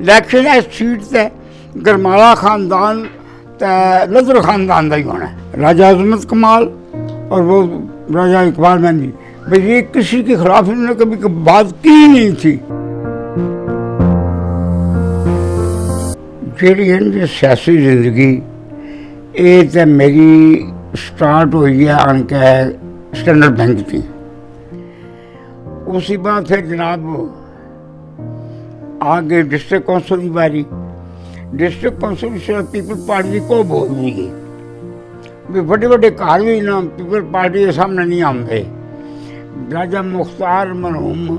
Election इस seat से गरमाला खानदान तो लदर खानदान का ही होना है। राजा अजमत कमाल और वो राजा इकबाल मेहंदी, भाई ये किसी के खिलाफ इन्होंने कभी बात की ही नहीं थी। जी इनकी सियासी जिंदगी ये तो मेरी स्टार्ट हुई है आन के स्टैंडर्ड बैंक थी। उसी बाद फिर जनाब आगे डिस्ट्रिक्ट कौंसल की बारी। डिस्ट्रिक्ट कौंसल पीपल पार्टी को बोल दी गई भी बड़े बड़े घर भी ना पीपल पार्टी के सामने नहीं आते। राजा मुख्तार मरहूम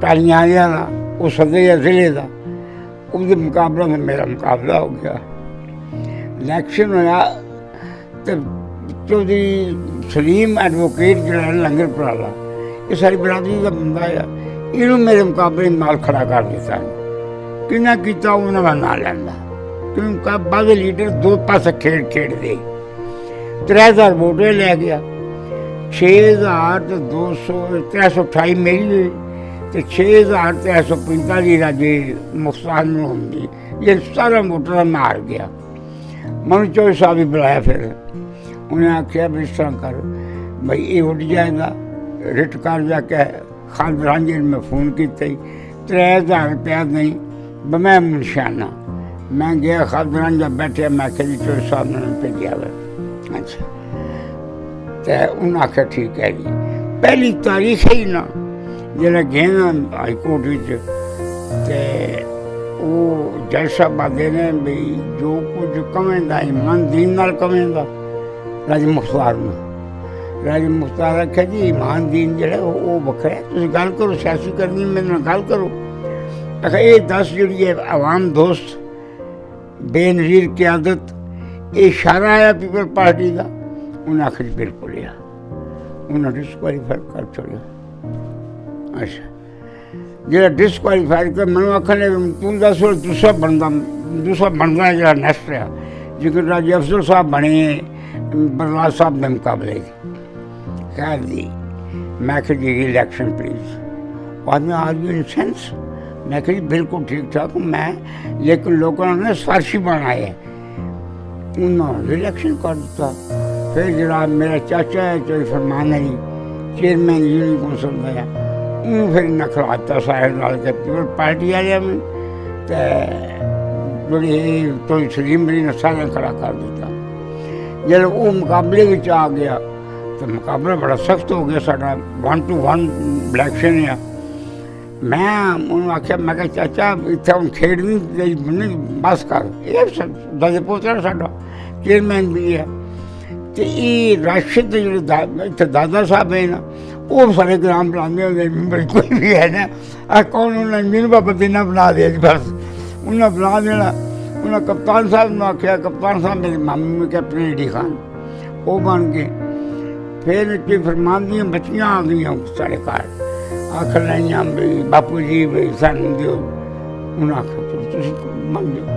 टालियां का वो सदर जिले का उसके मुकाबला में मेरा मुकाबला हो गया। इलैक्शन होया तो चौधरी सलीम एडवोकेट जो लंगर पराला ये सारी बरादरी का बंदा है, इन्होंने मेरे मुकाबले नाल खड़ा कर दिता। कि किया उन्हें मैं ना लेंदा क्योंकि बाद लीडर दो पास खेड़ दे 3000 वोटे लै गया। 6228 मेरी हुई तो 6345 राजे मुख्तार होंगी। ये सारा वोटर में हार गया। मनु चौधरी साहब भी बुलाया, फिर उन्हें आख्या भी इस तरह कर भाई ये उठ जाएगा रिट कर जाके खाद रांझे में फोन किया 3000 रुपया नहीं मैं निशाना। मैं गया खाद रांझा बैठे, मैं आख्या जी चौधरी साहब ने भेजा वे। अच्छा तो उन्हें आख्या ठीक है जी। पहली तारीख ही ना जरा गए ना हाईकोर्ट वो जज साहब आते ने बई जो कुछ कमेंदा ईमान दीन नाल कमेंदा राजा मुख्तार में। राजा मुख्तार आख्या जी ईमान दीन जो वो वखरा है, तुम गल करो सियासी करनी मेरे नाल गल करो। आखा ये 10 जी आवाम दोस्त बेनज़ीर क्यादत ये इशारा आया पीपल पार्टी का। उन्हें आखिर बिल्कुल लिया, उन्हें डिस्क्वालीफाई कर छोड़ा। अच्छा जो डिस्क्वालीफाई कर मैं आखने तू दस दूसरा बनता है जो नैक्सट रहा जिक्र राजी अफसर साहब बने बरलाल साहब के मुकाबले। खैर जी मैं आखिर जी इलैक्शन प्लीज आदमी आज भी इन सेंस मैं कही बिल्कुल ठीक ठाक हूँ मैं, लेकिन लोगों ने सारशी बनाए उन्होंने इलैक्शन कर दिता। फिर जनाब मेरा चाचा है चौधरी फरमान अली चेयरमैन यूनियन कौंसल का उन्होंने फिर इन्ना खिलाता सारे नाल के पीपल पार्टी वाले में तो चौधरी सलीम अली ने सारे खड़ा कर दिता। जब वो मुकाबले में आ गया तो मुकाबला बड़ा सख्त हो गया साडा 1 to 1 इलैक्शन है। मैं उन्होंने आख्या मैं कहा चाचा इतना हम खेड नहीं बस कर ये दादे पोतरा साडा चेयरमैन भी है तो ये राशिद जो इतने दादा साहब है ना वो सारे ग्राम बुलाते होंगे मेंबर कोई भी है ना कौन उन्हें मीनू बाबा दीना बना दिया जी बस उन्हें बुला देना। उन्हें कप्तान साहब ने आख्या कप्तान साहब मेरे मामू में कैप्टन डी खान वो बन गए। फिर फरमान दियाँ बच्चियाँ आ गई साढ़े घर आखर लाइया बी बापू जी बी सानू दो। उन्हें आख्या तुम मन जाओ।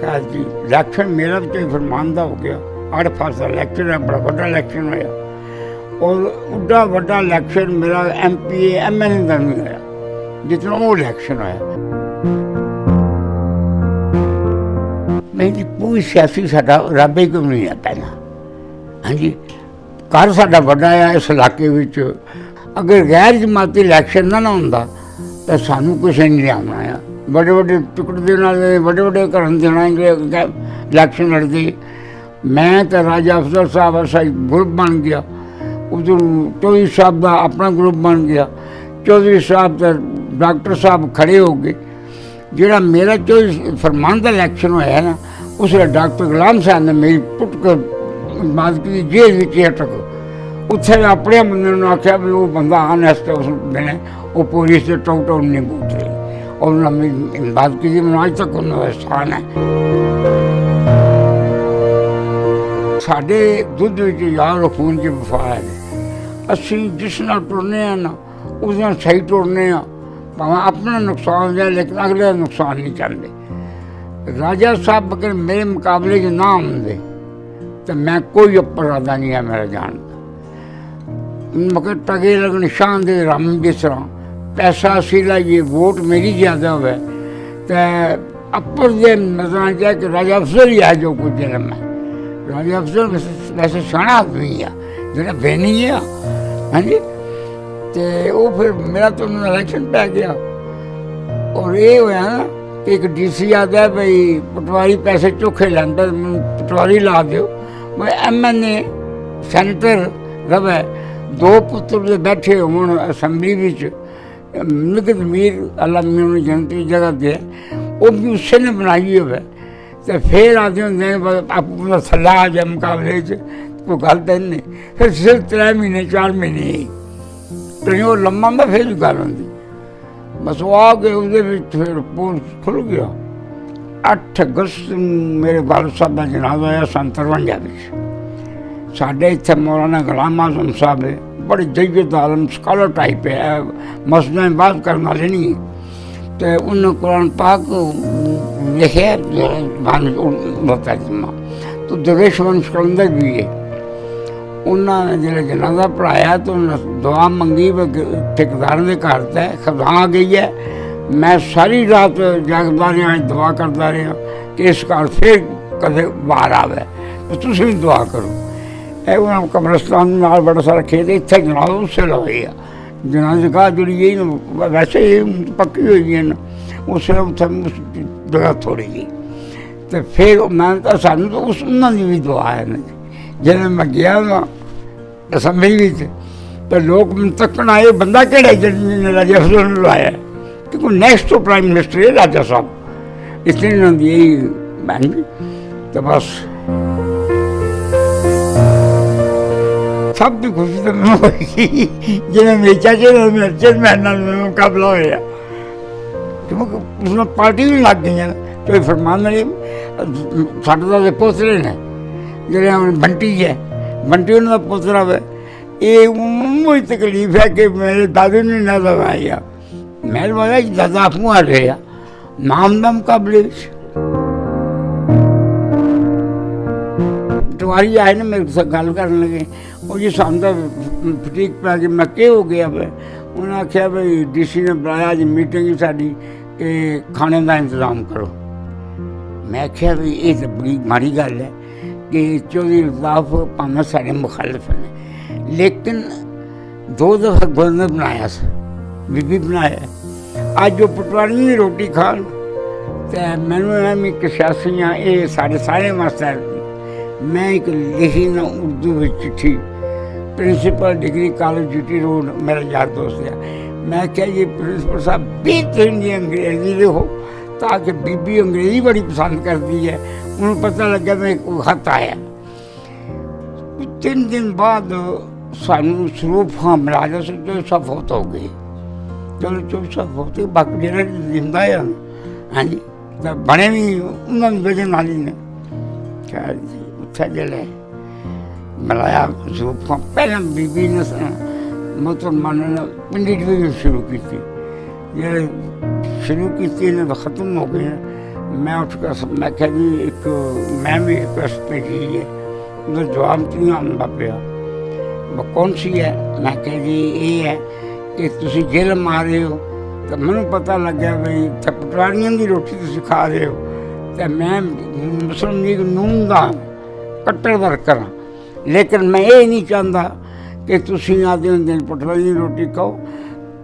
खैर जी इलैक्शन मेरा तो फरमान का हो गया 8 फरवरी का इलैक्शन है, बड़ा बड़ा इलैक्शन होया और उड्डा बड़ा इलैक्शन मेरा MPA MLA का नहीं होया जितना वो इलैक्शन होया। नहीं पूरी सियासी साडा रब ही क्यों नहीं है पहला। हाँ जी घर साडा बड़ा है इस इलाके में। अगर गैर जमाती इलैक्शन ना होंदा तो सानू कुछ नहीं लियाना है। बड़े बड़े टुकड़े देने बड़े बड़े घर देना इलैक्शन लड़ते। मैं तो राजा अफसर साहब ऐसा ग्रुप बन गया, उधर चौधरी साहब का अपना ग्रुप बन गया। चौधरी साहब तो डॉक्टर साहब खड़े हो गए। जोड़ा मेरा चौधरी फरमान का इलैक्शन होया ना उस डॉक्टर गुलाम साहब ने मेरी पुट कर बात की जेल में अटक उत्थे अपने बंदे ने आख्या भी वो बंदा आने उस दिन वो पुलिस से टोक नहीं बोल रही और उन्होंने बात की मैं आज तक उन्होंने एहसान है। साढ़े दुध यार खून च वफा है। असी जिस नाल टुरने ना उस नाल सही टुरने भावें अपना नुकसान जाए लेकिन अगले का नुकसान नहीं चाहते। राजा साहब अगर मेरे मुकाबले च ना आते तो मैं कोई अपराधा नहीं है मेरा जान मगर टगे लगन शान दे राम जिस तरह पैसा सीला ये वोट मेरी ज़्यादा हुआ तो अपर जे नजर जाए कि राजा अफजल ही है जो कुछ जन्म है। राजा अफजल वैसे सियाणा आदमी है जो बेनी है। हाँ जी, तो वो फिर मेरा तो इलेक्शन पै गया और ये होया ना कि एक DC आता है भाई पटवारी पैसे चोखे लैंदा पटवारी ला दो। MNA सैनेटर रवे दो पुत्र बैठे होन असैम्बली मिलकत मीर अल्लाह ने जनती जगह दे वो भी उससे ने बनाई हो। तो फिर आते होंगे अपना थला आ जाए मुकाबले कोई गल तो नहीं। फिर सिर्फ 3 महीने 4 महीने ही वो लम्मा में फिर गल होंगी। बस वो आ गए उसके फिर पोल खुल गया। 8 अगस्त मेरे वाल साहब का जनाजा होया सन 53 साढ़े इतने मौलाना गुलाम आजम साहब है, बड़े जयद आलम स्कॉलर टाइप है, मसले में बात करने वाले नहीं। तो उन्होंने कुरान पाक लिखे तर्जमा तो दरेश वंश कलंदर भी है। उन्होंने जो जनाजा पढ़ाया तो उन्हें दुआ मंगी ठेकेदार के घर से खजा आ गई है। मैं सारी रात जागदा रहा दुआ करता रहा कि इस घर फिर कदे बाहर आवे तो तुम भी दुआ करो। उन्होंने कब्रस्तान में बड़ा सारा खेत इतने जनाजा उससे लवाई है। जनाजे कहा जी यही वैसे ही पक्की हुई है ना उस जगह थोड़ी जी। तो फिर मैं सानू तो उस उन्होंने भी दुआ है ना जब मैं गया ना असैम्बली तो लोग तकन आए बंदा केड़ा जिन्हें राजा अफजल लवाया क्योंकि नैक्सट तो प्राइम मिनिस्टर है राजा साहब। इसलिए उन्होंने यही बहन तो बस सब की खुशी तो मैं होगी जिन्हें मेरे चाचे मेरे चेयरमैन मुकाबला होया क्योंकि उसमें पार्टी भी लग गई है। तो फरमान नहीं साढ़े पोतरे ने जो बंटी है बंटी उन्होंने पोतरा है। ये वही तकलीफ है कि मेरे दादू ने ना लगाया मैं बोला दादा आपू आ रहे नाम का मुकाबले पटवारी आए ना मेरे से गल कर लगे और जी सामने फटीक पै गई मैं के हो गया भाई। उन्हें आख्या भाई DC ने बुलाया अज मीटिंग साड़ी कि खाने का इंतजाम करो। मैं आख्या भी ये तो बड़ी माड़ी गल है कि चौधरी अल्ताफ भावें साढ़े मुखालिफ ने लेकिन 2 दफा गवर्नर बनाया बीबी बनाया। अज जो पटवारी की रोटी खान तो मैनू एक सियासी हाँ ये सारे वास्ते मैं एक लिखी ना उर्दू में चिट्ठी principal degree college GT road मेरा यार दोस्त है। मैं क्या ये प्रिंसिपल साहब बेहतरीन जी अंग्रेजी लिखो ताकि बीबी अंग्रेजी बड़ी पसंद करती है। उन्हें पता लगा मैं खत आया 3 दिन बाद सानू सरूप हाँ मिला से जो सब फौत हो गई। चलो जो सब फौत बाकी जो जिंदा है हाँ जी तो बने भी उन्होंने वजह नाल ही ने खैर जी उत्थे जल्ले मिलाया सरूप हाँ पहले बीबी ने मुसलमान ने पिंडी डिवीजन शुरू की थी जो शुरू की थी तो ख़त्म हो गई। मैं उठ कर मैं क्या जी एक मैं भी रिक्वेस्ट भेजी है उधर जवाब नहीं आंदा पाया वो कौन सी है। मैं क्या जी ये है कि तुम जेल मार रहे हो तो मैंने पता लग गया भाई पटवारियों की रोटी तुम खा रहे हो तो मैं मुस्लिम लीग नून का कट्टर वर्कर हाँ लेकिन मैं ये नहीं चाहता कि तुम आते दिन पटवारी की रोटी खाओ।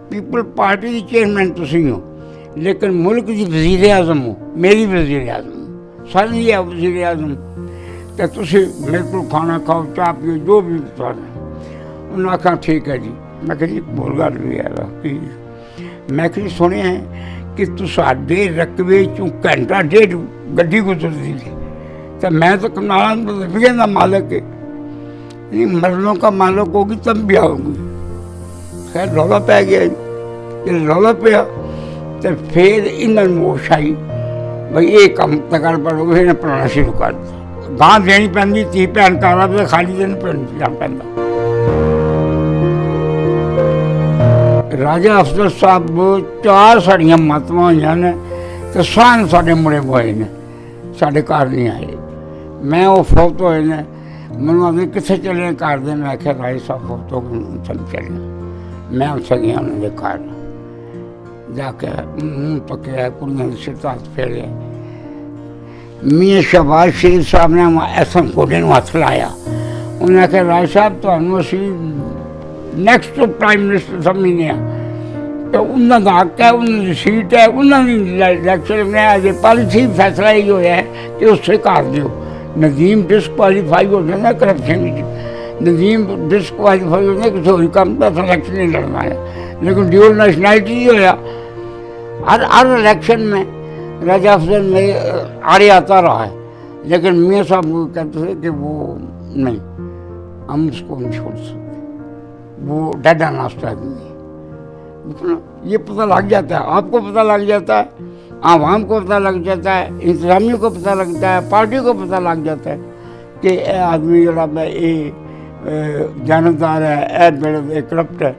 पीपल पार्टी की चेयरमैन तुम हो लेकिन मुल्क की वजीर आजम हो मेरी वजीर आजम सारी है वजीर आजम तो तुम मेरे को खाना खाओ चाह पियो जो भी उन्होंने आखा ठीक है जी। मैं कह जी बोल गल भी है मैं कहीं सुने हैं कि तुसाडे रकबे चों घंटा 1.5 गड्डी गुजरती थी तो मैं तो कनाल रुपये का मालिक है नहीं मरलों का मालिक होगी तब भी आऊँगी। खैर रौला पै गया जब रौला पिया तो फिर इन्होंने होश आई भाई ये कम तकर पर इन्हें पढ़ाना शुरू कर दिया। गां देनी पैंदी धी भैन कारा तो खाली दिन पैंदा। राजा अफजल साहब 4 साड़ियाँ मातमा हुई ने तो सान साढ़े मुड़े बोए ने साढ़े घर नहीं आए। मैं वो फौत होए ने मैंने आदमी कितने चले घर दे मैं आख्या राजा साहब फौत हो गए चले मैं उत्थे गया उन्होंने घर जाके मुंह पकड़ा, कुड़ियां से हाथ फेरे। मियाँ शहबाज शरीफ साहब ने ऐसा गोडे में हथ लाया, उन्हें कहा राज साहब तो असी नैक्सट प्राइम मिनिस्टर समझने, तो उन्होंने हक है, उन्होंने सीट है, उन्होंने इलैक्शन में अजे पॉलिसी फैसला ही होया है कि उससे कर दो। नदीम डिसक्वालीफाई हो जाए ना करप्शन, नदीम डिसक्वालीफाई हो जाए किसी और काम का इलेक्शन नहीं लड़ना है, लेकिन ड्यूल नेशनैलिटी ही होया। हर इलेक्शन में राजा अफजल में आड़े आता रहा है, लेकिन मियाँ साहब को कहते थे कि वो नहीं, हम उसको नहीं छोड़ सकते, वो डाडा नाश्ता नहीं। ये पता लग जाता है, आपको पता लग जाता है, आवाम को पता लग जाता है, इंतजामिया को पता लगता है, पार्टी को पता लग जाता है कि ये आदमी जरा ये जानबदार है, ये करप्ट है।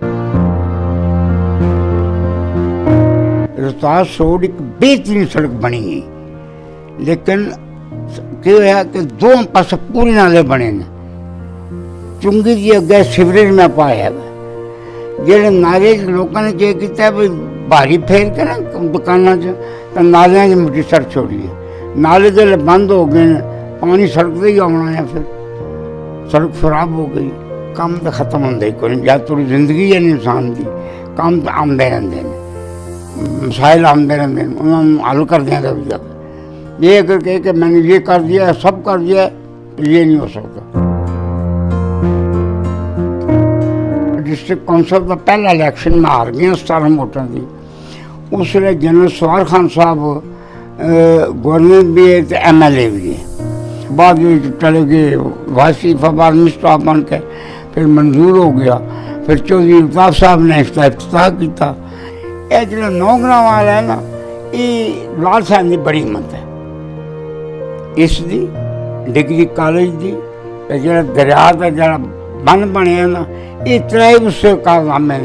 रोहतास रोड एक बेहतरीन सड़क बनी है, लेकिन क्या है कि दो पास पूरे नाले बने ने, चुंगी जी अगे सीवरेज में पाया है। जेडे नाले लोगों ने क्या किया भाई भारी फेर के ना दुकानों तो नालियां च मिट्टी सड़ छोड़ी है, नाले जो बंद हो गए, पानी सड़क से ही आना है, फिर सड़क खराब हो गई, काम तो खत्म होंगे कोई, या थोड़ी जिंदगी है इंसान की, काम तो आमदे रहते हैं, मसाइल आमदे रहते हैं, उन्होंने हल कर दिया कभी जब। ये अगर कहे कि मैंने ये कर दिया, सब कर दिया, तो ये नहीं हो सकता। डिस्ट्रिक्ट काउंसिल का पहला इलैक्शन में हार गया 17 वोटों की। उस वे जनरल सवार खान साहब गवर्नर भी है तो MLA भी है, बाद में चले गए vice chief of army staff बन के, फिर मंजूर हो गया। फिर चौधरी अल्ताफ साहब ने इसका इफ्तिताह किया। यह जो नौगरा वाला है ना, ये लाल साहब की बड़ी हिम्मत है, इसकी डिग्री कॉलेज की जो दरिया का जो बन बनया ना, ये त्राई उससे काम है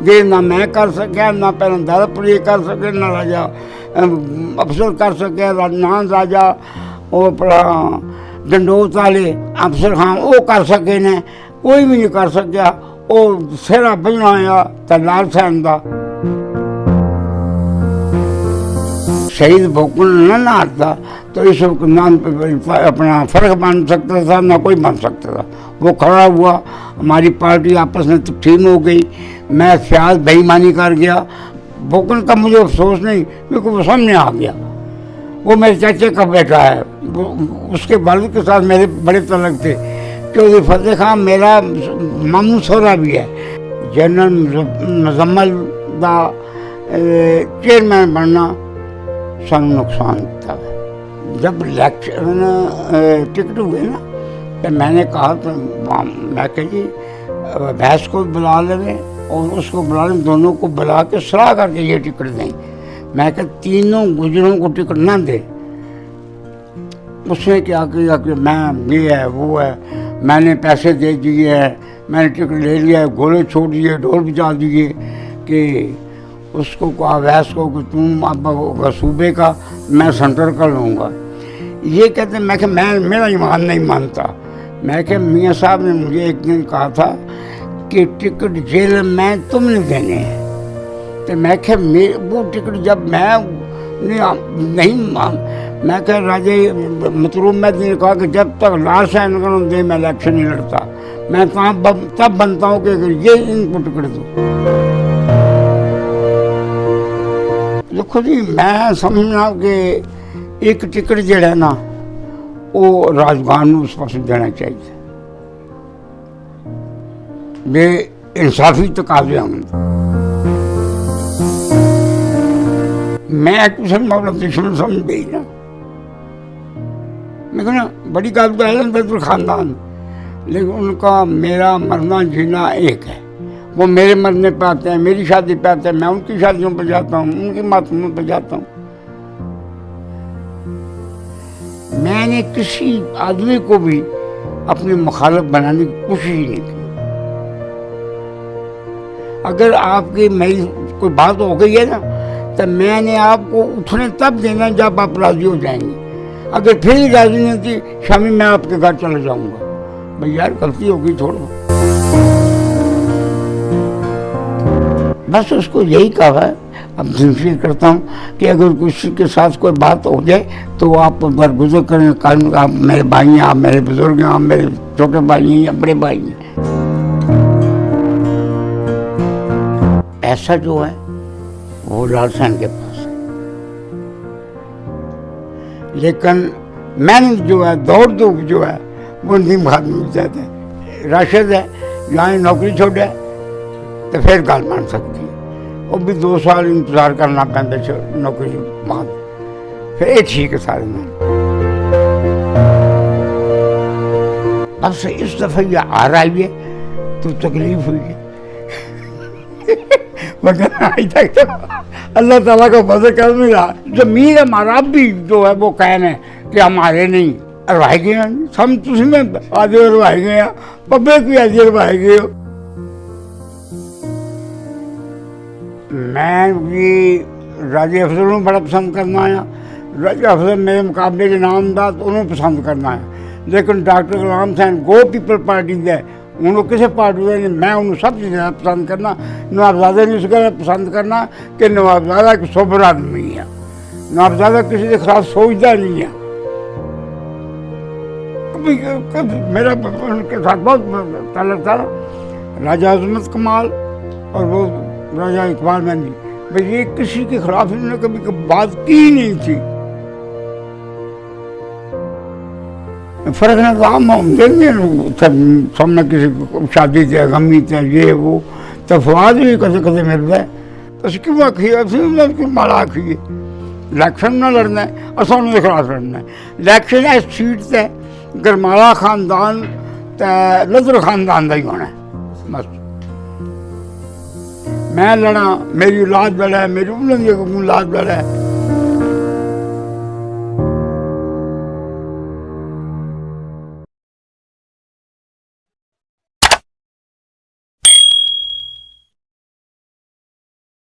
जे ना मैं कर सकिया, ना पहले दरपुरी कर सके, ना राजा अफसर कर सके, ना राजा वो अपना डंडोत वाले अफसर खान वो कर सके ने, कोई भी नहीं कर सकिया। वो सिरा बजना आया तो लाल सैन का शहीद भोकन न नाता तो इस नाम पे अपना फर्क बन सकता था, ना कोई बन सकता था। वो खड़ा हुआ, हमारी पार्टी आपस में तकसीम हो गई, मैं फ्याज बेईमानी कर गया। भोकन का मुझे अफसोस नहीं, क्योंकि वो सामने आ गया। वो मेरे चाचे का बेटा है, उसके वालिद के साथ मेरे बड़े तलक थे। चौधरी फतेह खान मेरा मामू सोहरा भी है। जनरल मुजम्मल का चेयरमैन बनना सन नुकसान था। जब इलेक्शन टिकट हुए ना, तो मैंने कहा, तो मैं कह जी भैंस को बुला लें और उसको बुला लें, दोनों को बुला के सलाह करके ये टिकट दें। मैं कह तीनों गुजरों को टिकट ना दे। उसने क्या किया कि मैं ये है वो है, मैंने पैसे दे दिए है, मैंने टिकट ले लिया है, गोले छोड़ दिए, ढोल बजा दिए कि उसको कहा वैस को कि तुम अब सूबे का, मैं सेंटर का लूँगा। ये कहते मैं कि मैं मेरा ईमान नहीं मानता। मैं कि मियाँ साहब ने मुझे एक दिन कहा था कि टिकट जेल में तुमने देने हैं। तो मैं क्या वो टिकट जब मैं नहीं मान, मैं क्या राजे मतलूब में ने कहा कि जब तक लाल सैन को दे मैं इलेक्शन नहीं लड़ता। मैं तब बनता हूँ कि ये इनको टिकट दो। देखो जी, मैं समझना कि एक टिकट जड़ा ना वो राजगान उस पास देना चाहिए। बे इंसाफी तकाजे हम मैं किसी मामला दुश्मन समझ गई ना। मैं कहना बड़ी गल तो है बदर खानदान, लेकिन उनका मेरा मरना जीना एक है। वो मेरे मरने पे आते हैं, मेरी शादी पे आते हैं, मैं उनकी शादियों पे जाता हूँ, उनकी मातमों पे जाता हूँ। मैंने किसी आदमी को भी अपनी मुखालिफ बनाने की कोशिश ही नहीं की। अगर आपकी मेरी कोई बात हो गई है ना, तो मैंने आपको उठने तब देना जब आप राजी हो जाएंगे। अगर फिर ही राजी नहीं थी, शामी मैं आपके घर चला जाऊंगा। भाई यार गलती होगी, छोड़ो। बस उसको यही कहा है। अब जिनसे करता हूँ कि अगर किसी के साथ कोई बात हो जाए तो आप दरगुजर करें, कानून आप मेरे भाई हैं, आप मेरे बुजुर्ग हैं, आप मेरे छोटे भाई हैं या बड़े भाई हैं। ऐसा जो है वो लालसन के पास है, लेकिन मेहनत जो है, दौड़ धूप जो है वो नीम हाथ में जाते हैं। राशिद है यहाँ नौकरी छोड़े तो फिर गल बन सकती है, वो भी 2 साल इंतजार करना पैंदा नौकरी बाद, फिर ये ठीक है सारे में। अब से इस दफा ये आ रहा है तो तकलीफ हुई है मगर आज तक तो अल्लाह ताला को फजल कर नहीं रहा। जमीर हमारा भी जो है वो कहने कि हमारे नहीं रवाए गए हैं, हम तुम आज रवाए गए हैं, पब्लिक भी आज रवाए गए हो। मैं भी राजी अफजल को बड़ा पसंद करना आया। राजी अफजल मेरे मुकाबले के नामदार तो उन्होंने पसंद करना है, लेकिन doctor Ghulam Hussain go people party दे उन्होंने किसी पार्टी ने मैं उन्होंने सबसे ज़्यादा पसंद करना। नवाबजादा ने उसका पसंद करना कि नवाबजादा एक सोबर आदमी है, नवाबजादा किसी के खिलाफ सोचता नहीं है। कभी मेरा उनके साथ बहुत ताल्लुक था। राजा अजमत कमाल और वो राजा इकबाल मेहंदी, भाई ये किसी के खिलाफ इन्होंने कभी बात की ही नहीं थी। फर्क ना काम हम देंगे सामने किसी को शादी थे, गमी थे, ये वो तो फवाद भी कदे कदे मिलता है तो क्यों आखिए माड़ा आखिए इलेक्शन ना लड़ना है और सामने खिलाफ लड़ना है। इलेक्शन है सीट से गरमाला खानदान लदर खानदान का ही होना है बस। मैं लड़ा, मेरी औलाद लड़ा है, मेरी औलाद लड़ा है।